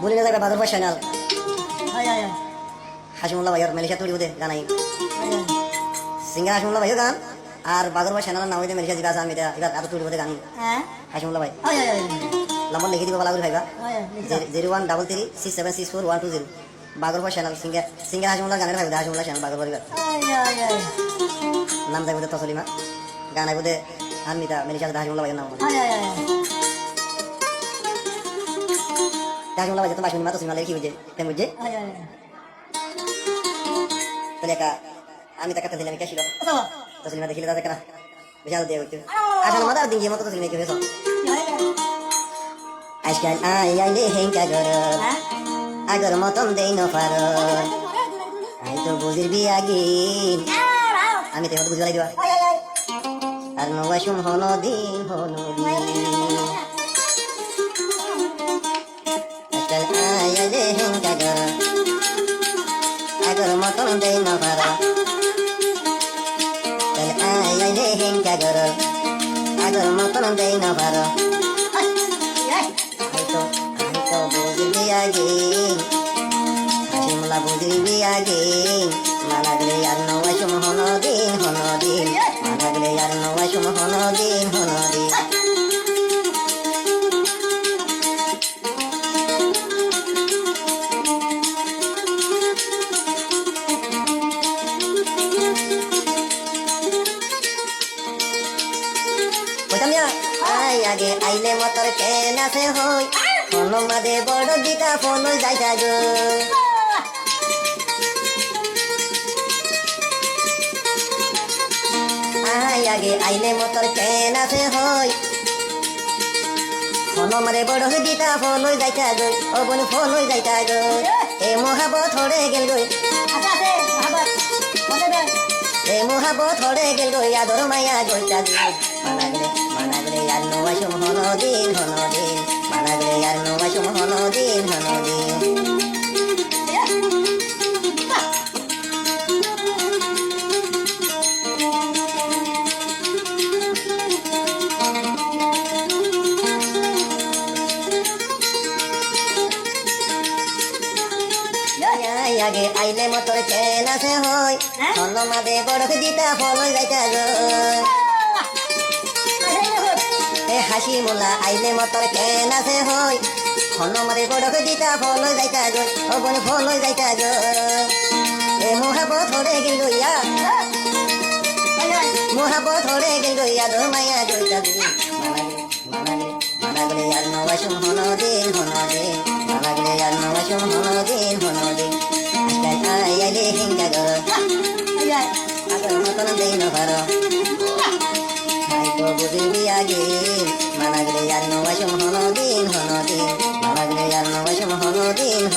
বলি না যাবে বাদর পয়সা নাল আয় আয় হাসিমুল্লাহ ভাইয়ের মালয়েশিয়া তৈরি হতে গানাই সিঙ্গার হাসিমুল্লাহ ভাইও গান আর বাদর পয়সা নাল নাম হইতে মালয়েশিয়া জিবা আমি এটা এবার আরো তৈরি হতে গানি হ্যাঁ হাসিমুল্লাহ ভাই আয় আয় নম্বর লিখে দিব বালাগুড়ি ভাইবা আয় 01336764 বাগর পয়সা নাল সিঙ্গার হাসিমুল্লাহ গানের ভাই হাসিমুল্লাহ চ্যানেল বাগর পরিবার আয় আয় নাম যাইব তসলিমা গান আইব আনমিতা মালয়েশিয়া হাসিমুল্লাহ ভাইয়ের নাম আয় আয় হাসিমুল্লাহ ভাই তো বাসুনি মা তসলিমা লেখি বুঝে তেম বুঝে আয় আয় তাহলে একা আমি তাকে দিলাম কে ছিল তসলিমা দেখিলে তাদের কেনা বিশাল দিয়ে হইতো আসলে মাদার দিন যে মতো তসলিমা কি হয়েছে আজকাল আইলে হেঙ্কা গর আগর মতন দেই ন পার আই তো বুঝির বিয়াগিন আমি তো বুঝলাই দিবা আর নবাসুম হনো দিন আজকাল আইলে হেঙ্কা গর আগর মতন দেই ন পার আজকাল আইলে হেঙ্কা গর আগর মতন দেই ন পার বুঝির বিয়াগিন হাসিমুল্লাহ বুঝির বিয়াগিন মানাগলে আর নবাসুম হনো দিন মানাগলে আর নবাসুম হনো দিন আগে আইলে মতর কেন আছে হই ফোন মাদে বড় দিকা ফোন যাইতা গো আগে আইলে মতর কেন আছে হই ফোন মাদে বড় দিকা ফোন যাইতা গো ও বোন ফোন যাইতা গো এ মহাবত হড়ে গেল গই এ মহাবত হড়ে গেল গই আদর মায়া গইতা গো মানাগলে আর নবাসুম হনো দিন মানাগলে আর নবাসুম হনো দিন আগে আইলে মতর কেন আছে হই হন মাদে বড় দিতা ফল যাইতা গো হাসিমুল্লাহ আইলে মতর কেন আছে হই হন মাদে বড় দিতা ফল যাইতা গো ও বোন ফল যাইতা গো এ মহাবত হরে গেল গইয়া দর মায়া গইতা গো মানাগলে আর নবাসুম হনো দিন মানাগলে আর নবাসুম হনো দিন আজকাল আইলে হিংকা গর আগর মতন দেই ন পার আই তো বুঝির বিয়াগিন মানাগলে আর নবাসুম হনো দিন মানাগলে আর নবাসুম হনো দিন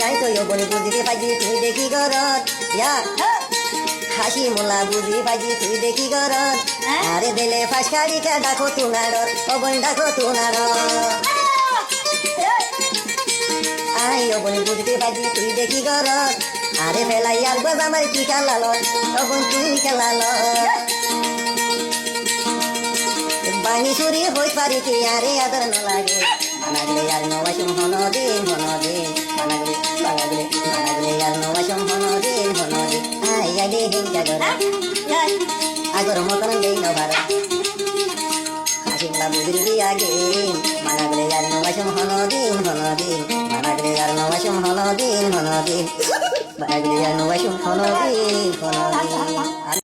আই তো বলে বুঝিতে পাইছি তুই দেখি গরত হাসিমুল্লাহ বুঝি পাইছি তুই দেখি গরত আরে বেলে ফাঁস কাড়িকা ডাকো তুনার ও বোন ডাকো তুনার আই ও বোন বুঝতে পাইছি তুই দেখি গরত আরে ফেলাই আর বাজ আমার কি খেলাল ও বোন তুই খেলাল বাণী চুরি হই পারি কি আরে আদর ন লাগে মানাগলে আর নবাসুম হনো দিন মানাগলে আর নবাসুম হনো দিন আই আগে হিংসা গর আগর মতন দেই ন ভার হাসিমুল্লাহ বুঝির বিয়াগিন মানাগলে আর নবাসুম হনো দিন মানাগলে আর নবাসুম হনো দিন মানাগলে আর নবাসুম হনো দিন